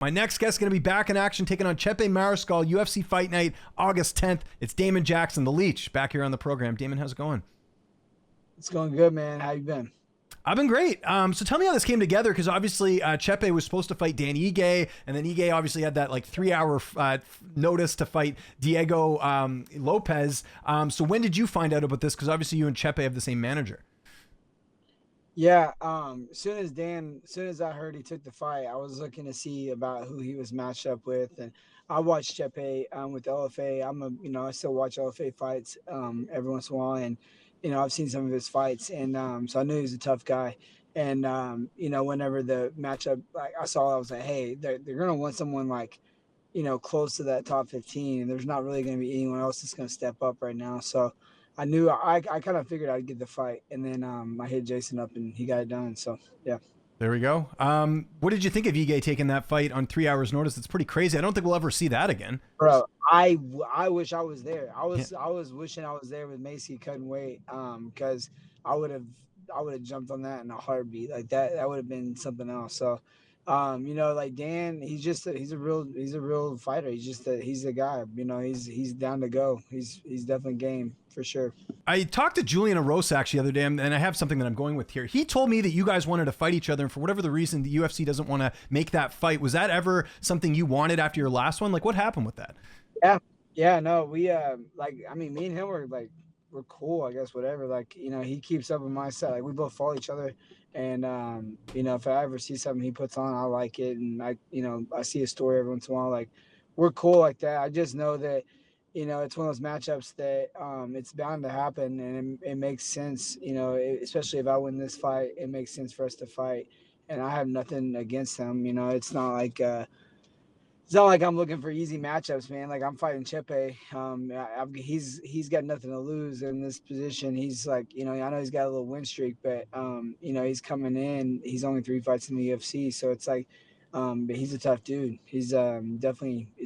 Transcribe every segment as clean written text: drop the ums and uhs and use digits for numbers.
My next guest is going to be back in action, taking on Chepe Mariscal, UFC Fight Night, August 10th. It's Damon Jackson, the Leech, back here on the program. Damon, how's it going? It's going good, man. How you been? I've been great. So tell me how this came together, because obviously Chepe was supposed to fight Dan Ige, and then Ige obviously had that like 3-hour notice to fight Diego Lopez. So when did you find out about this? Because obviously you and Chepe have the same manager. Yeah. As soon as I heard he took the fight, I was looking to see about who he was matched up with, and I watched Chepe with LFA. I still watch LFA fights every once in a while, and I've seen some of his fights, and so I knew he was a tough guy. And whenever the matchup, like I saw, I was like, hey, they're gonna want someone like, close to that top 15, and there's not really gonna be anyone else that's gonna step up right now. So I knew I kind of figured I'd get the fight, and then I hit Jason up and he got it done. So yeah. There we go. What did you think of Ige taking that fight on 3 hours notice? It's pretty crazy. I don't think we'll ever see that again. Bro, I wish I was there. I was wishing I was there with Macy cutting weight, because I would have jumped on that in a heartbeat. Like that would have been something else. So like Dan, he's a real fighter. He's the guy. He's down to go. He's definitely game for sure. I talked to Julian Arosa actually the other day, and I have something that I'm going with here. He told me that you guys wanted to fight each other, and for whatever the reason, the UFC doesn't want to make that fight. Was that ever something you wanted after your last one? Like, what happened with that? Yeah, no, we me and him we're cool, I guess, whatever. Like, he keeps up on my side. Like, we both follow each other, and if I ever see something he puts on, I like it, and I see a story every once in a while. Like, we're cool like that. I just know that it's one of those matchups that it's bound to happen, and it makes sense. Especially if I win this fight, it makes sense for us to fight, and I have nothing against him. It's not like I'm looking for easy matchups, man. Like, I'm fighting Chepe. He's got nothing to lose in this position. He's like, I know he's got a little win streak, but he's coming in. He's only 3 fights in the UFC, so it's like, but he's a tough dude. He's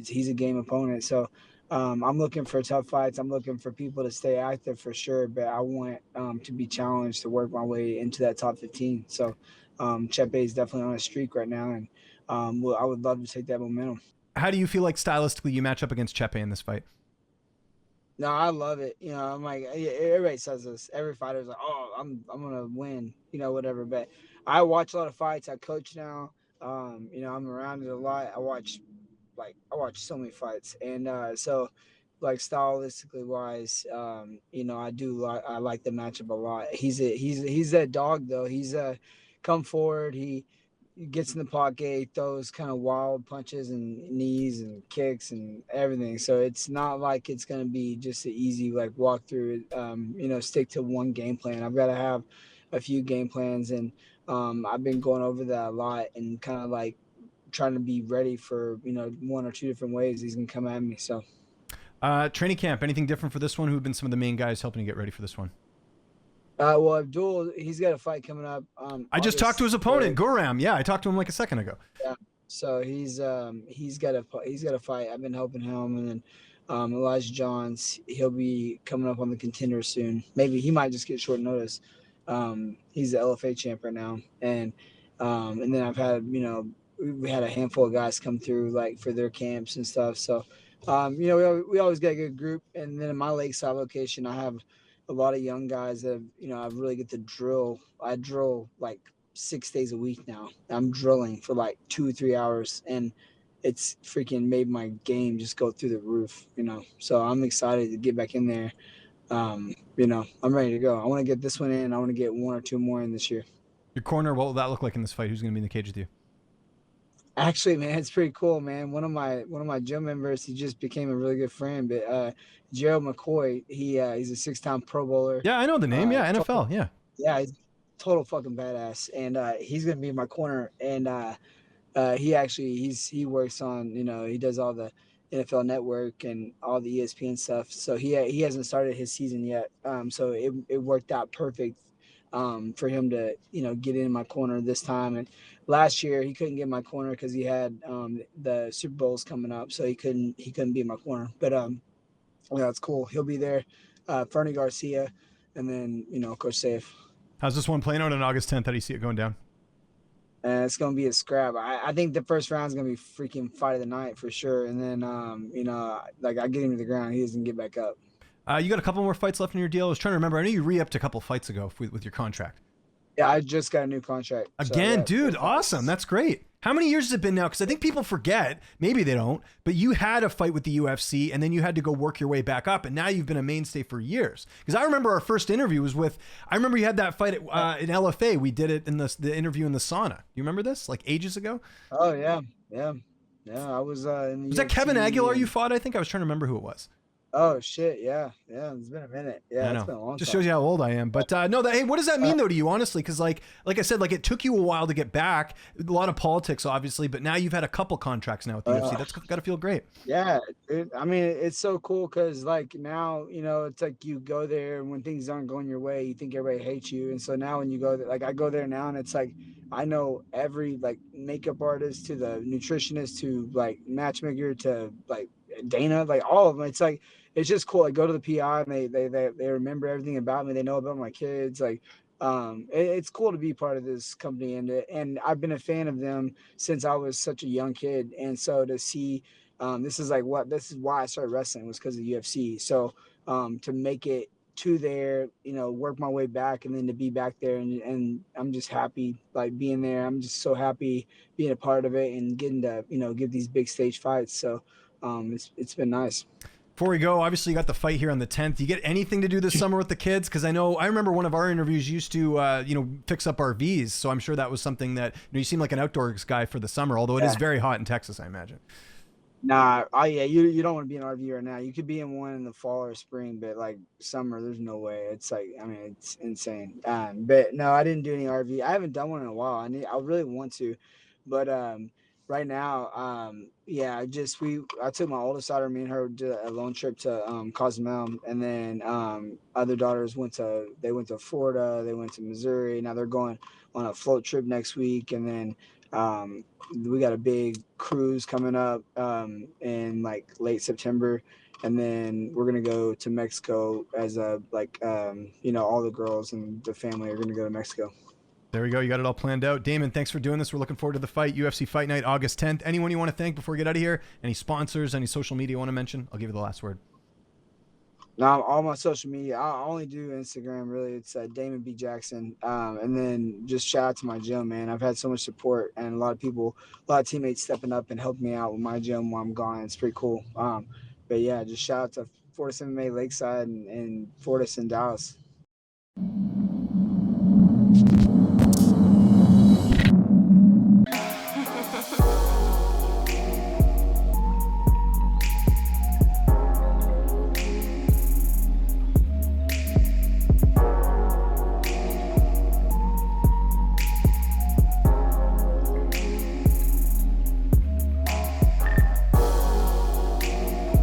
he's a game opponent. So I'm looking for tough fights. I'm looking for people to stay active for sure, but I want to be challenged to work my way into that top 15. So Chepe is definitely on a streak right now, and I would love to take that momentum. How do you feel like stylistically you match up against Chepe in this fight? No, I love it. I'm like, everybody says this. Every fighter's like, oh, I'm gonna win, whatever. But I watch a lot of fights. I coach now. I'm around it a lot. I watch so many fights, and so like stylistically wise, I like the matchup a lot. He's that dog though. He's come forward. He gets in the pocket, he throws kind of wild punches and knees and kicks and everything. So it's not like it's going to be just an easy like walk through. Stick to one game plan. I've got to have a few game plans, and I've been going over that a lot and kind of like trying to be ready for 1 or 2 different ways he's gonna come at me. So training camp, anything different for this one? Who have been some of the main guys helping you get ready for this one? Well, Abdul, he's got a fight coming up. I just talked to his opponent, Guram. Yeah, I talked to him like a second ago. Yeah, so he's got a fight. I've been helping him, and then Elijah Johns, he'll be coming up on the contender soon. Maybe he might just get short notice. He's the LFA champ right now, and then I've had we had a handful of guys come through like for their camps and stuff. So we always got a good group, and then in my lakeside location, I have a lot of young guys that I really get to drill. I drill like 6 days a week now. I'm drilling for like 2 or 3 hours, and it's freaking made my game just go through the roof. So I'm excited to get back in there. I'm ready to go. I want to get this one in. I want to get 1 or 2 more in this year. Your corner, what will that look like in this fight? Who's going to be in the cage with you? Actually, man, it's pretty cool, man. One of my gym members, he just became a really good friend. But Gerald McCoy, he's a 6-time Pro Bowler. Yeah, I know the name. Yeah, NFL. Yeah, he's total fucking badass, and he's gonna be in my corner. And he works on he does all the NFL Network and all the ESPN stuff. So he hasn't started his season yet. So it worked out perfect for him to get in my corner this time. And last year he couldn't get in my corner because he had the Super Bowls coming up, so he couldn't be in my corner. But yeah, it's cool. He'll be there. Fernie Garcia, and then Coach Safe. How's this one playing out on August 10th? How do you see it going down? and it's gonna be a scrap. I think the first round is gonna be freaking fight of the night for sure. And then like I get him to the ground, he doesn't get back up. You got a couple more fights left in your deal. I was trying to remember. I know you re-upped a couple fights ago with your contract. Yeah, I just got a new contract. Again, so, dude, awesome. That's great. How many years has it been now? Because I think people forget, maybe they don't, but you had a fight with the UFC and then you had to go work your way back up. And now you've been a mainstay for years. Because I remember our first interview was I remember you had that fight in LFA. We did it in the interview in the sauna. You remember this? Like ages ago? Oh, yeah. Yeah. Yeah. I was in the Was that UFC Kevin Aguilar and... you fought? I think I was trying to remember who it was. Oh shit, yeah, it's been a minute. Yeah, it's been a long Just time. shows you how old I am. But no, hey, what does that mean though to you, honestly? Because like I said, like it took you a while to get back. A lot of politics, obviously, but now you've had a couple contracts now with the UFC. That's got to feel great. Yeah, I mean, it's so cool because like now, it's like you go there and when things aren't going your way, you think everybody hates you, and so now when you go there, like I go there now, and it's like I know every like makeup artist to the nutritionist to like matchmaker to like Dana, like all of them. It's like it's just cool. I go to the PI and they remember everything about me. They know about my kids. Like it's cool to be part of this company, and I've been a fan of them since I was such a young kid. And so to see this is why I started wrestling was because of the UFC. So to make it to there, work my way back and then to be back there and I'm just happy like being there. I'm just so happy being a part of it and getting to, give these big stage fights. So it's been nice. Before we go, obviously you got the fight here on the 10th. You get anything to do this summer with the kids? Because I remember one of our interviews used to, fix up RVs. So I'm sure that was something that, you seem like an outdoors guy for the summer, although it is very hot in Texas, I imagine. Nah, you don't want to be in an RV right now. You could be in one in the fall or spring, but like summer, there's no way. It's like, I mean, it's insane. But no, I didn't do any RV. I haven't done one in a while. I really want to, but right now, I took my oldest daughter, me and her did a lone trip to Cozumel, and then other daughters went to Florida, they went to Missouri. Now they're going on a float trip next week, and then we got a big cruise coming up in like late September, and then we're gonna go to Mexico as all the girls and the family are gonna go to Mexico. There we go. You got it all planned out. Damon, thanks for doing this. We're looking forward to the fight. UFC Fight Night, August 10th. Anyone you want to thank before we get out of here? Any sponsors, any social media you want to mention? I'll give you the last word. Now, all my social media, I only do Instagram, really. It's Damon B. Jackson. And then just shout out to my gym, man. I've had so much support and a lot of teammates stepping up and helping me out with my gym while I'm gone. It's pretty cool. But yeah, just shout out to Fortis MMA Lakeside and Fortis in Dallas.